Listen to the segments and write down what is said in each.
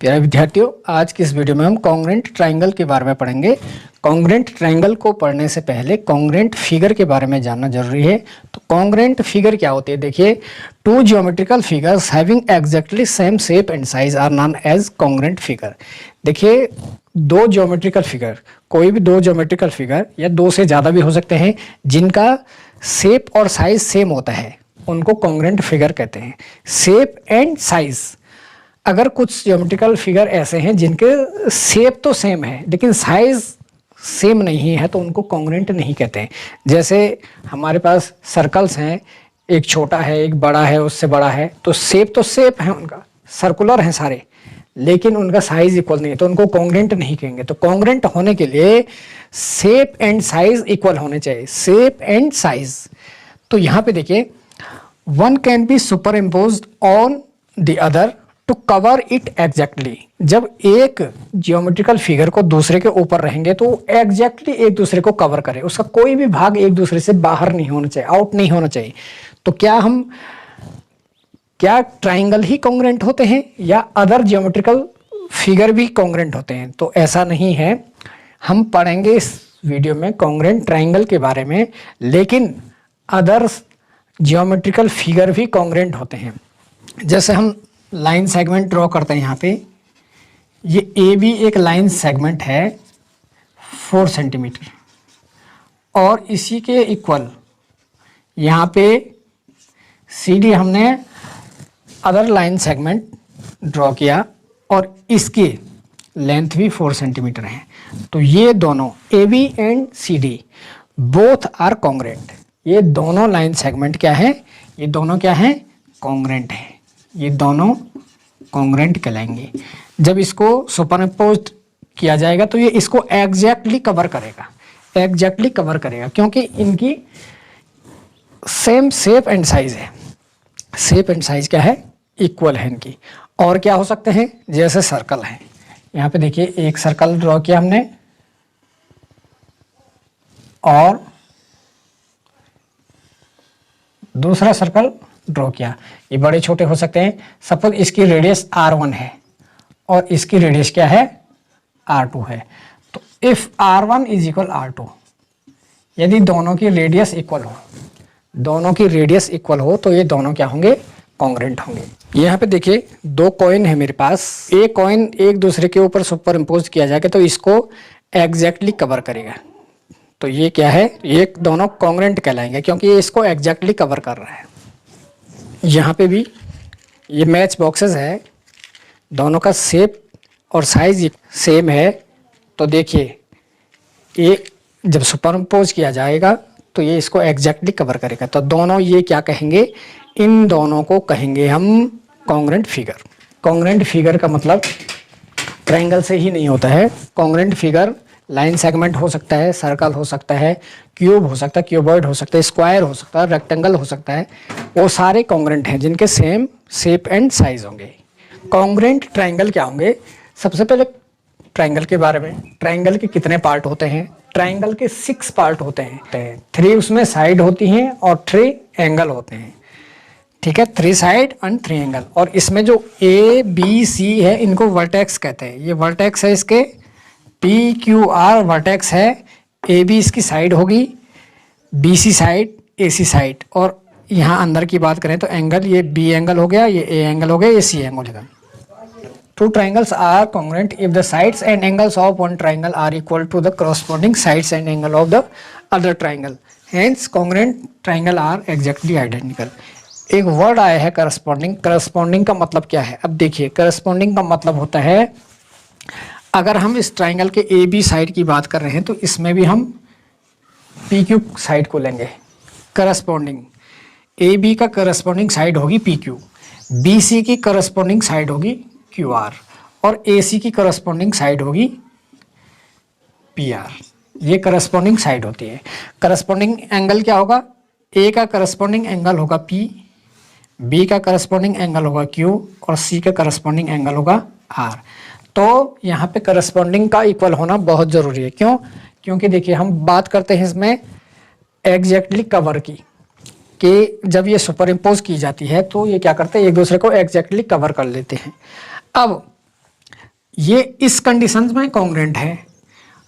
प्यारे विद्यार्थियों, आज की इस वीडियो में हम कॉन्ग्रुएंट ट्रायंगल के बारे में पढ़ेंगे। कॉन्ग्रुएंट ट्रायंगल को पढ़ने से पहले कॉन्ग्रुएंट फिगर के बारे में जानना जरूरी है। तो कॉन्ग्रुएंट फिगर क्या होती है? देखिए, two geometrical figures having exactly same shape and size are known as congruent figure. देखिए, दो ज्योमेट्रिकल फिगर, कोई भी दो ज्योमेट्रिकल फिगर या दो से ज़्यादा भी हो सकते हैं, जिनका शेप और साइज सेम होता है, उनको कॉन्ग्रुएंट फिगर कहते हैं। शेप एंड साइज, अगर कुछ ज्योमेट्रिकल फिगर ऐसे हैं जिनके शेप तो सेम है लेकिन साइज सेम नहीं है, तो उनको कॉन्ग्रुएंट नहीं कहते हैं। जैसे हमारे पास सर्कल्स हैं, एक छोटा है, एक बड़ा है, उससे बड़ा है, तो शेप तो शेप है, उनका सर्कुलर है सारे, लेकिन उनका साइज इक्वल नहीं है, तो उनको कॉन्ग्रुएंट नहीं कहेंगे। तो कॉन्ग्रुएंट होने के लिए शेप एंड साइज इक्वल होने चाहिए, शेप एंड साइज। तो यहाँ पे देखिए, one can be superimposed on the other to cover it exactly. जब एक जियोमेट्रिकल फिगर को दूसरे के ऊपर रहेंगे तो एग्जैक्टली एक दूसरे को कवर करे, उसका कोई भी भाग एक दूसरे से बाहर नहीं होना चाहिए, आउट नहीं होना चाहिए। तो क्या ट्राइंगल ही कॉन्ग्रुएंट होते हैं या अदर जियोमेट्रिकल फिगर भी कॉन्ग्रुएंट होते हैं? तो ऐसा नहीं है। हम पढ़ेंगे इस वीडियो में कॉन्ग्रुएंट ट्राइंगल के बारे में, लेकिन अदर जियोमेट्रिकल फिगर भी कॉन्ग्रुएंट होते हैं। जैसे हम लाइन सेगमेंट ड्रॉ करते हैं, यहाँ पे ये ए बी एक लाइन सेगमेंट है 4 सेंटीमीटर, और इसी के इक्वल यहाँ पे सी डी हमने अदर लाइन सेगमेंट ड्रॉ किया, और इसकी लेंथ भी 4 सेंटीमीटर है। तो ये दोनों A B and C D both are congruent. ये दोनों लाइन सेगमेंट क्या है? ये दोनों क्या है? कॉन्ग्रुएंट है। ये दोनों कॉन्ग्रुएंट कहलाएंगे। जब इसको सुपरइम्पोज्ड किया जाएगा तो ये इसको एग्जैक्टली कवर करेगा, एग्जैक्टली कवर करेगा, क्योंकि इनकी सेम शेप एंड साइज है। शेप एंड साइज क्या है? इक्वल है इनकी। और क्या हो सकते हैं? जैसे सर्कल है, यहाँ पे देखिए एक सर्कल ड्रॉ किया हमने, और दूसरा सर्कल ड्रॉ किया। ये बड़े छोटे हो सकते हैं। सपोज इसकी रेडियस R1 है और इसकी रेडियस क्या है? R2 है। तो if R1 is equal R2, यदि दोनों की रेडियस इक्वल हो, दोनों की रेडियस इक्वल हो, तो ये दोनों क्या होंगे? कॉन्ग्रुएंट होंगे। यहाँ पे देखिए दो कॉइन है मेरे पास, एक कॉइन एक दूसरे के ऊपर सुपर इम्पोज किया जाएगा तो इसको एग्जैक्टली कवर करेगा। तो ये क्या है? ये दोनों कॉन्ग्रुएंट कहलाएंगे क्योंकि ये इसको एग्जैक्टली कवर कर रहा है। यहाँ पे भी ये मैच बॉक्सेस है, दोनों का शेप और साइज सेम है। तो देखिए, ये जब सुपरइम्पोज किया जाएगा तो ये इसको एग्जैक्टली कवर करेगा। तो दोनों ये क्या कहेंगे? इन दोनों को कहेंगे हम कॉन्ग्रुएंट फिगर। कॉन्ग्रुएंट फिगर का मतलब ट्रायंगल से ही नहीं होता है। कॉन्ग्रुएंट फिगर लाइन सेगमेंट हो सकता है, सर्कल हो सकता है, क्यूब हो सकता है, क्यूबॉइड हो सकता है, स्क्वायर हो सकता है, रेक्टेंगल हो सकता है। वो सारे कॉन्ग्रुएंट हैं जिनके सेम शेप एंड साइज होंगे। कॉन्ग्रुएंट ट्रायंगल क्या होंगे? सबसे पहले ट्रायंगल के बारे में। ट्रायंगल के कितने पार्ट होते हैं? ट्रायंगल के 6 पार्ट होते हैं। 3 उसमें साइड होती हैं और 3 एंगल होते हैं। ठीक है, 3 साइड एंड 3 एंगल। और इसमें जो ए बी सी है, इनको वर्टेक्स कहते हैं। ये वर्टेक्स है, इसके पी क्यू आर वर्टेक्स है। ए बी इसकी साइड होगी, बी सी साइड, ए सी साइड। और यहाँ अंदर की बात करें तो एंगल, ये बी एंगल हो गया, ये ए एंगल हो गया, ये सी एंगल हो गया। Two triangles are congruent if the sides and angles of one triangle are equal to the corresponding sides and angle of the other triangle. Hence, congruent triangle are exactly identical. एक word आया है corresponding। corresponding का मतलब क्या है? अब देखिए, corresponding का मतलब होता है, अगर हम इस ट्राइंगल के ए बी साइड की बात कर रहे हैं तो इसमें भी हम पी क्यू साइड को लेंगे। करस्पॉन्डिंग ए बी का करस्पॉन्डिंग साइड होगी पी क्यू, बी सी की करस्पॉन्डिंग साइड होगी क्यू आर, और ए सी की करस्पॉन्डिंग साइड होगी पी आर। ये करस्पॉन्डिंग साइड होती है। करस्पॉन्डिंग एंगल क्या होगा? ए का करस्पॉन्डिंग एंगल होगा पी, बी का करस्पॉन्डिंग एंगल होगा क्यू, और सी का करस्पॉन्डिंग एंगल होगा आर। तो यहाँ पे करस्पॉन्डिंग का इक्वल होना बहुत ज़रूरी है। क्यों? क्योंकि देखिए, हम बात करते हैं इसमें एग्जैक्टली कवर की, कि जब ये सुपर इम्पोज की जाती है तो ये क्या करते हैं? एक दूसरे को एग्जैक्टली कवर कर लेते हैं। अब ये इस कंडीशन में कॉन्ग्रेंट है।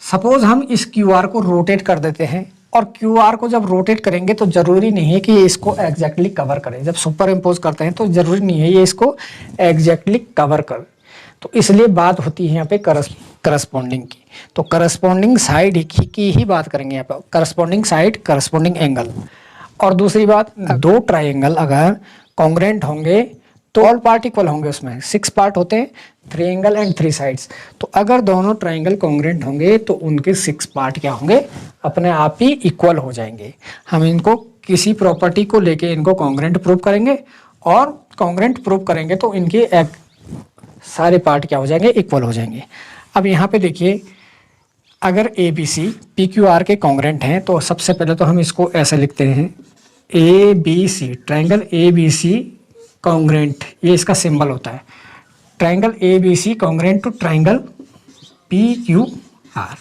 सपोज हम इस क्यू आर को रोटेट कर देते हैं, और क्यू आर को जब रोटेट करेंगे तो जरूरी नहीं है कि ये इसको एग्जैक्टली कवर करे। जब सुपर इम्पोज करते हैं तो जरूरी नहीं है ये इसको एग्जैक्टली कवर कर, तो इसलिए बात होती है यहाँ पे करस्पॉन्डिंग की। तो करस्पॉन्डिंग साइड की ही बात करेंगे यहाँ पे, करस्पॉन्डिंग साइड, करस्पॉन्डिंग एंगल। और दूसरी बात, दो ट्राइंगल अगर कॉन्ग्रेंट होंगे तो ऑल पार्ट इक्वल होंगे। उसमें 6 पार्ट होते हैं, 3 एंगल एंड 3 साइड्स। तो अगर दोनों ट्राइंगल कॉन्ग्रेंट होंगे तो उनके 6 पार्ट क्या होंगे, अपने आप ही इक्वल हो जाएंगे। हम इनको किसी प्रॉपर्टी को लेके इनको कॉन्ग्रेंट प्रूव करेंगे, और कॉन्ग्रेंट प्रूव करेंगे तो इनके सारे पार्ट क्या हो जाएंगे, इक्वल हो जाएंगे। अब यहाँ पे देखिए, अगर A B C P Q R के कॉन्ग्रेंट हैं तो सबसे पहले तो हम इसको ऐसे लिखते हैं, A B C, triangle A B C congruent, ये इसका सिंबल होता है। Triangle A B C congruent to triangle P Q R.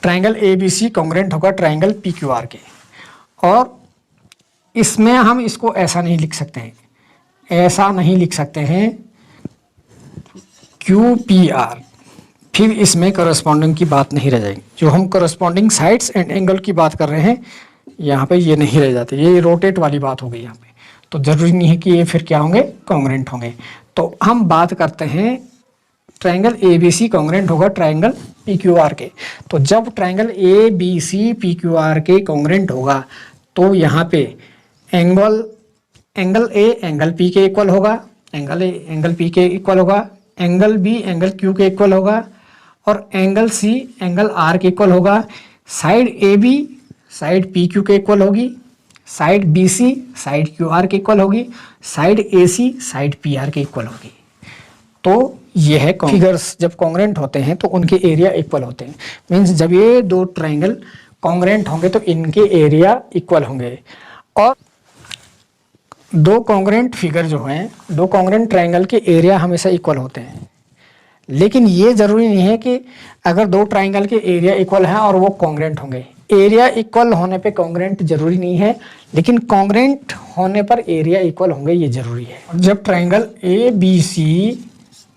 Triangle A B C congruent होगा ट्राइंगल पी क्यू आर के। और इसमें हम इसको ऐसा नहीं लिख सकते हैं, ऐसा नहीं लिख सकते हैं क्यू पी आर, फिर इसमें करस्पॉन्डिंग की बात नहीं रह जाएगी। जो हम करस्पॉन्डिंग साइड्स एंड एंगल की बात कर रहे हैं यहाँ पे ये नहीं रह जाती, ये रोटेट वाली बात हो गई यहाँ पे। तो जरूरी नहीं है कि ये फिर क्या होंगे, कॉन्ग्रेंट होंगे। तो हम बात करते हैं triangle A B C congruent होगा ट्राइंगल पी क्यू आर के। तो जब triangle A B C P Q R के कॉन्ग्रेंट होगा तो यहाँ पे एंगल ए एंगल पी के इक्वल होगा, एंगल ए एंगल पी के इक्वल होगा, एंगल बी एंगल क्यू के इक्वल होगा, और एंगल सी एंगल आर के इक्वल होगा। Side A B side P Q के इक्वल होगी, side B C side Q R के इक्वल होगी, साइड ए सी साइड पी आर के इक्वल होगी। तो ये है फिगर्स जब कॉन्ग्रेंट होते हैं तो उनके एरिया इक्वल होते हैं। मीन्स जब ये दो ट्राइंगल कॉन्ग्रेंट होंगे तो इनके एरिया इक्वल होंगे। और दो कॉन्ग्रेंट फिगर जो हैं, दो कॉन्ग्रेंट ट्राइंगल के एरिया हमेशा इक्वल होते हैं। लेकिन ये जरूरी नहीं है कि अगर दो ट्राइंगल के एरिया इक्वल हैं और वो कॉन्ग्रेंट होंगे। एरिया इक्वल होने पे कॉन्ग्रेंट जरूरी नहीं है, लेकिन कॉन्ग्रेंट होने पर एरिया इक्वल होंगे, ये जरूरी है। जब triangle A B C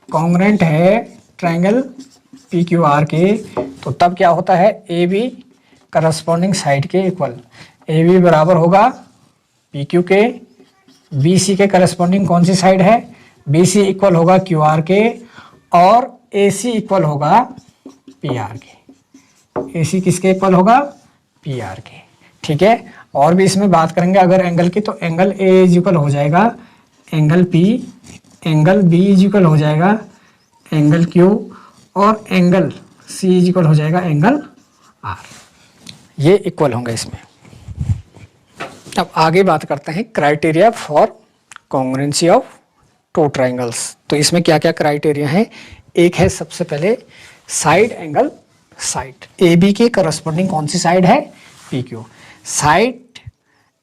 congruent है ट्राइंगल पी क्यू आर के, तो तब क्या होता है, ए बी करस्पॉन्डिंग साइड के इक्वल। ए बी बराबर होगा पी क्यू के, बी सी के करस्पॉन्डिंग कौन सी साइड है, बी सी इक्वल होगा क्यू आर के, और ए सी इक्वल होगा पी आर के। ए सी किसके इक्वल होगा, पी आर के। ठीक है, और भी इसमें बात करेंगे अगर एंगल की, तो एंगल ए इज इक्वल हो जाएगा angle P, angle B is equal हो जाएगा एंगल क्यू, और एंगल सी इज इक्वल हो जाएगा एंगल आर। ये इक्वल होंगे इसमें। अब आगे बात करते हैं criteria for congruency of two triangles. तो इसमें क्या क्या क्राइटेरिया है। एक है सबसे पहले side angle side, A B के करस्पॉन्डिंग कौन सी साइड है, पी क्यू। साइड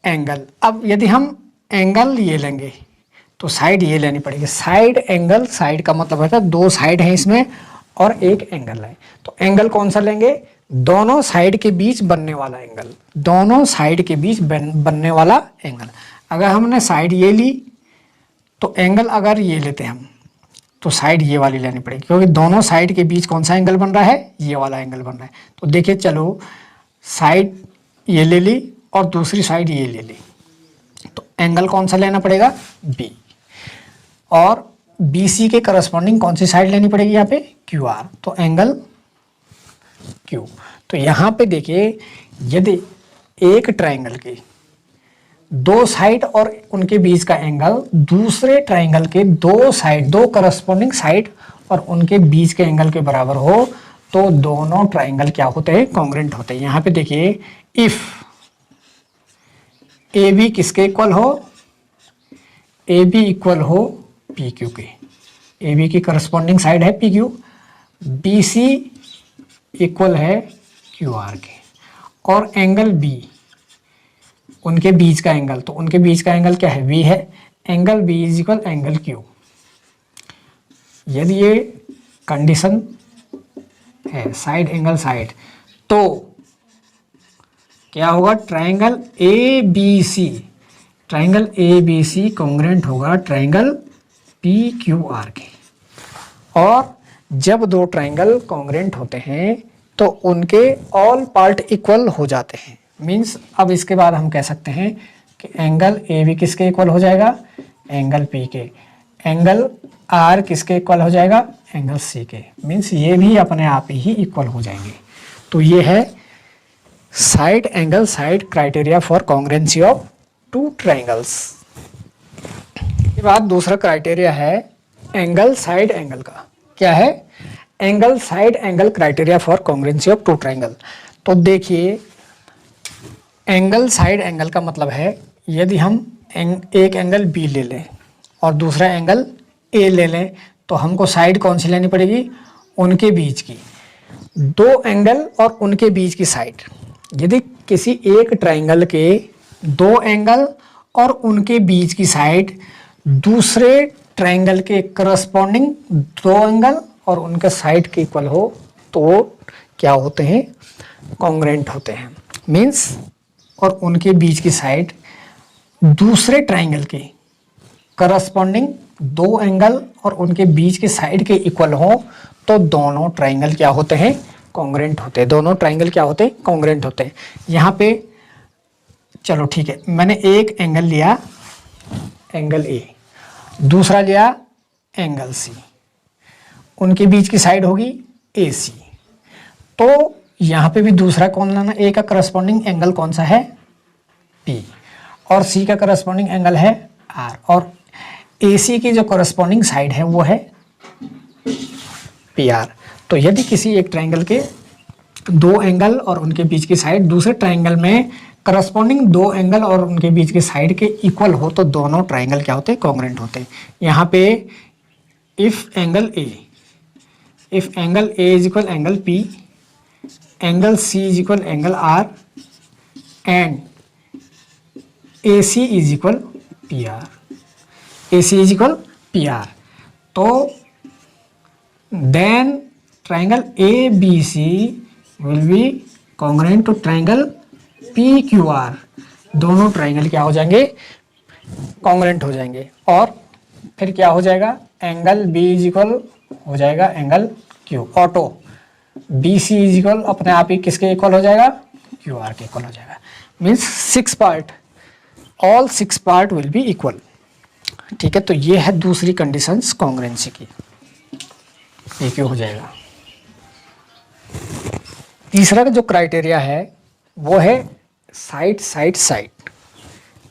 एंगल, अब यदि हम एंगल ये लेंगे तो साइड ये लेनी पड़ेगी। साइड एंगल, साइड का मतलब होता है दो साइड है इसमें और एक एंगल है। तो एंगल कौन सा लेंगे, दोनों साइड के बीच बनने वाला एंगल, दोनों साइड के बीच बनने वाला एंगल। अगर हमने साइड ये ली तो एंगल अगर ये लेते हैं हम तो साइड ये वाली लेनी पड़ेगी, क्योंकि दोनों साइड के बीच कौन सा एंगल बन रहा है, ये वाला एंगल बन रहा है। तो देखिए, चलो साइड ये ले ली और दूसरी साइड ये ले ली, तो एंगल कौन सा लेना पड़ेगा, बी। और बी सी के करस्पॉन्डिंग कौन सी साइड लेनी पड़ेगी यहाँ पे, क्यू आर, तो एंगल क्यू। तो यहाँ पे देखिए, यदि एक ट्राइंगल की दो साइड और उनके बीच का एंगल दूसरे ट्राइंगल के दो साइड, दो करस्पॉन्डिंग साइड और उनके बीच के एंगल के बराबर हो, तो दोनों ट्राइंगल क्या होते हैं, कॉन्ग्रुएंट होते हैं। यहाँ पे देखिए, इफ ए बी किसके इक्वल हो, ए बी इक्वल हो पी क्यू के, ए बी की करस्पॉन्डिंग साइड है P Q, B C equal है क्यू आर के, और एंगल बी उनके बीच का एंगल, तो उनके बीच का एंगल क्या है, वी है, angle B is equal angle Q. यदि ये कंडीशन है साइड एंगल साइड, तो क्या होगा, triangle A B C, triangle A B C congruent होगा ट्राइंगल पी क्यू आर के। और जब दो ट्राइंगल कॉन्ग्रेंट होते हैं तो उनके ऑल पार्ट इक्वल हो जाते हैं। मीन्स अब इसके बाद हम कह सकते हैं कि एंगल ए बी किसके इक्वल हो जाएगा, एंगल पी के। एंगल आर किसके इक्वल हो जाएगा, एंगल सी के। मीन्स ये भी अपने आप ही इक्वल हो जाएंगे। तो ये है side angle side criteria for congruency of two triangles. के बाद दूसरा क्राइटेरिया है एंगल साइड एंगल का। क्या है, angle side angle criteria for congruency of two triangle. तो देखिए एंगल साइड एंगल का मतलब है यदि हम एक एंगल बी ले लें और दूसरा एंगल ए ले लें तो हमको साइड कौन सी लेनी पड़ेगी, उनके बीच की। दो एंगल और उनके बीच की साइड। यदि किसी एक ट्राइंगल के दो एंगल और उनके बीच की साइड दूसरे ट्राइंगल के करस्पॉन्डिंग दो एंगल और उनके साइड के इक्वल हो तो क्या होते हैं, कॉन्ग्रेंट होते हैं। मीन्स और उनके बीच की साइड दूसरे ट्राइंगल के करस्पॉन्डिंग दो एंगल और उनके बीच के साइड के इक्वल हो तो दोनों ट्राइंगल क्या होते हैं, कॉन्ग्रेंट होते हैं। दोनों ट्राइंगल क्या होते हैं, कॉन्ग्रेंट होते हैं। यहाँ पे चलो ठीक है, मैंने एक एंगल लिया एंगल ए, दूसरा लिया एंगल सी, उनके बीच की साइड होगी ए सी। तो यहाँ पे भी दूसरा कौन लाना, ए का करस्पॉन्डिंग एंगल कौन सा है, पी, और सी का करस्पॉन्डिंग एंगल है आर, और ए सी की जो करस्पॉन्डिंग साइड है वो है पी आर। तो यदि किसी एक ट्राइंगल के दो एंगल और उनके बीच की साइड दूसरे ट्राइंगल में करस्पॉन्डिंग दो एंगल और उनके बीच के साइड के इक्वल हो तो दोनों ट्राइंगल क्या होते हैं, कॉन्ग्रेंट होते हैं। यहाँ पे if angle A is equal angle P, angle C is equal angle R and A C is equal P R, A C is equal P R, तो then triangle A B C will be congruent to triangle P Q R. दोनों triangle क्या हो जाएंगे, congruent हो जाएंगे। और फिर क्या हो जाएगा, एंगल बी इज इक्वल हो जाएगा angle Q, auto B C is equal अपने आप ही किसके इक्वल हो जाएगा, क्यू आर के इक्वल हो जाएगा। Means 6 part, all 6 part will be equal. ठीक है, तो ये है दूसरी कंडीशंस कॉन्ग्रेंसी की, ये क्यों हो जाएगा। तीसरा जो क्राइटेरिया है वो है side side side,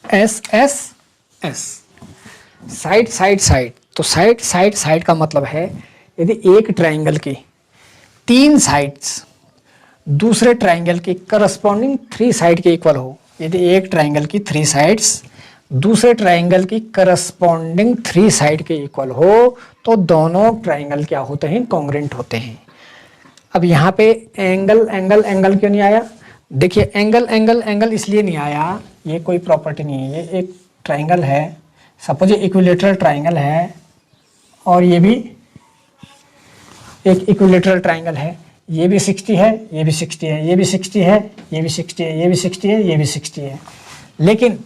S S S, side side side. तो साइड साइड साइड का मतलब है यदि एक ट्राइंगल की 3 साइड्स दूसरे ट्राइंगल की करस्पॉन्डिंग 3 साइड के इक्वल हो। यदि एक ट्राइंगल की 3 साइड्स दूसरे ट्राइंगल की करस्पॉन्डिंग 3 साइड के इक्वल हो तो दोनों ट्राइंगल क्या होते हैं, कॉन्ग्रेंट होते हैं। अब यहाँ पे एंगल एंगल एंगल क्यों नहीं आया, देखिए एंगल एंगल एंगल इसलिए नहीं आया, ये कोई प्रॉपर्टी नहीं है। ये एक ट्राइंगल है, सपोज ये इक्विलेटरल ट्राइंगल है और ये भी एक इक्विलेटरल ट्राइंगल है, ये भी 60 है, ये भी 60 है, ये भी 60 है, ये भी 60 है, ये भी 60 है, ये भी 60 है, लेकिन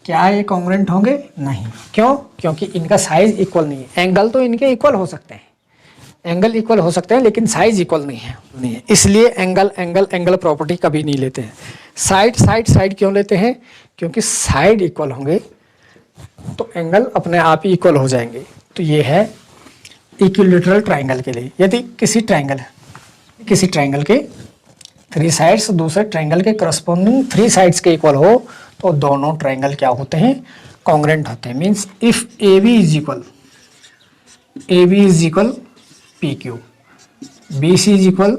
क्या ये कॉन्ग्रेंट होंगे, नहीं। क्यों, क्योंकि इनका साइज इक्वल नहीं है। एंगल तो इनके इक्वल हो सकते हैं, एंगल इक्वल हो सकते हैं लेकिन साइज इक्वल नहीं है, इसलिए एंगल एंगल एंगल प्रॉपर्टी कभी नहीं लेते हैं। साइड साइड साइड क्यों लेते हैं, क्योंकि साइड इक्वल होंगे तो एंगल अपने आप ही इक्वल हो जाएंगे। तो ये है इक्विलेटरल ट्राइंगल के लिए। यदि किसी ट्राइंगल के 3 साइड्स दूसरे ट्राइंगल के करस्पॉन्डिंग 3 साइड्स के इक्वल हो तो दोनों ट्राइंगल क्या होते हैं, कॉन्ग्रेंट होते हैं। Means if A B is equal P Q, B C is equal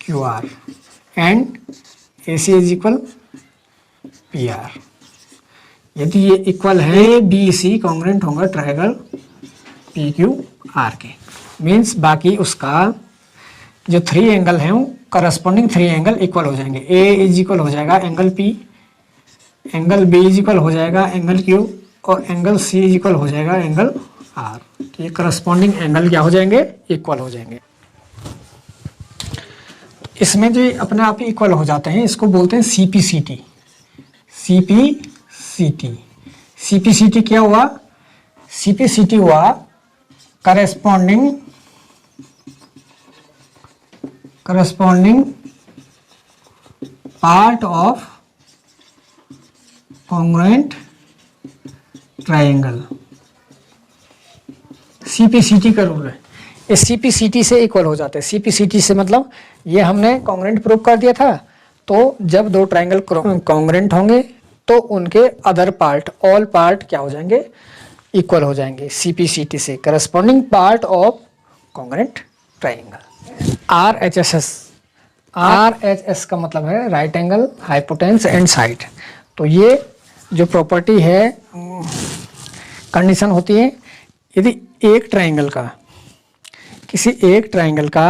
Q R and A C is equal P R. यदि ये इक्वल है, बी सी कॉन्ग्रेंट होगा ट्राइंगल पी क्यू आर के। मीन्स बाकी उसका जो 3 एंगल हैं corresponding 3 angle equal हो जाएंगे। ए इज इक्वल हो जाएगा angle P, angle B is equal हो जाएगा एंगल क्यू और एंगल सी इज इक्वल हो जाएगा एंगल आर। तो ये करस्पॉन्डिंग एंगल क्या हो जाएंगे, इक्वल हो जाएंगे। इसमें जो अपने आप ही इक्वल हो जाते हैं इसको बोलते हैं सीपीसीटी। सीपीसीटी क्या हुआ, सीपीसीटी हुआ corresponding corresponding part of congruent triangle. CPCT का रूल है, ये सीपीसीटी से इक्वल हो जाते हैं। सीपीसीटी से मतलब ये हमने कॉन्ग्रुएंट प्रूव कर दिया था, तो जब दो ट्राइंगल कॉन्ग्रुएंट होंगे तो उनके अदर पार्ट, ऑल पार्ट क्या हो जाएंगे, इक्वल हो जाएंगे। सीपीसीटी से corresponding part of congruent triangle. RHS, RHS का मतलब है right angle, hypotenuse and side. तो ये जो प्रॉपर्टी है, कंडीशन होती है, यदि एक ट्राइंगल का, किसी एक ट्राइंगल का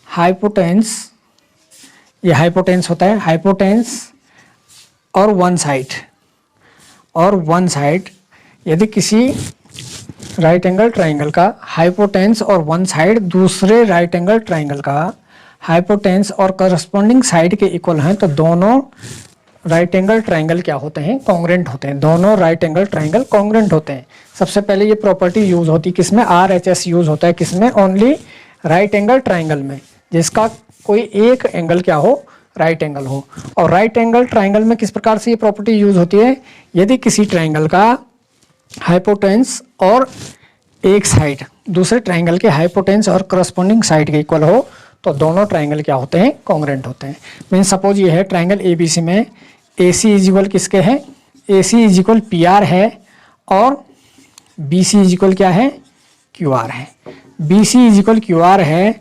हाइपोटेन्यूस, ये हाइपोटेन्यूस होता है, हाइपोटेन्यूस और वन साइड, यदि किसी राइट एंगल ट्राइंगल का हाइपोटेन्यूस और वन साइड दूसरे राइट एंगल ट्राइंगल का हाइपोटेन्यूस और करस्पॉन्डिंग साइड के इक्वल हैं, तो दोनों राइट एंगल ट्राइंगल क्या होते हैं, कॉन्ग्रुएंट होते हैं। दोनों राइट एंगल ट्राइंगल कॉन्ग्रुएंट होते हैं। सबसे पहले ये प्रॉपर्टी यूज होती है किसमें, आरएचएस यूज होता है किसमें, ओनली राइट एंगल ट्राइंगल में, जिसका कोई एक एंगल क्या हो, राइट एंगल हो। और राइट एंगल ट्राइंगल में किस प्रकार से ये प्रॉपर्टी यूज होती है, यदि किसी ट्राइंगल का हाइपोटेन्यूस और एक साइड दूसरे ट्राइंगल के हाइपोटेन्यूस और करस्पॉन्डिंग साइड के इक्वल हो, तो दोनों ट्राइंगल क्या होते हैं, कॉन्ग्रुएंट होते हैं। मीन सपोज ये है ट्राइंगल एबीसी में AC इज इक्वल किसके है, AC इज इक्वल PR है और BC इज इक्वल क्या है, QR है। BC इज इक्वल QR है,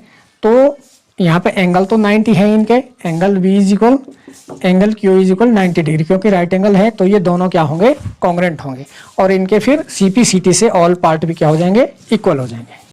तो यहाँ पे एंगल तो 90 है इनके, angle B is equal angle Q is equal 90 degree, क्योंकि राइट एंगल है, तो ये दोनों क्या होंगे, कॉन्ग्रुएंट होंगे। और इनके फिर CPCT से ऑल पार्ट भी क्या हो जाएंगे, इक्वल हो जाएंगे।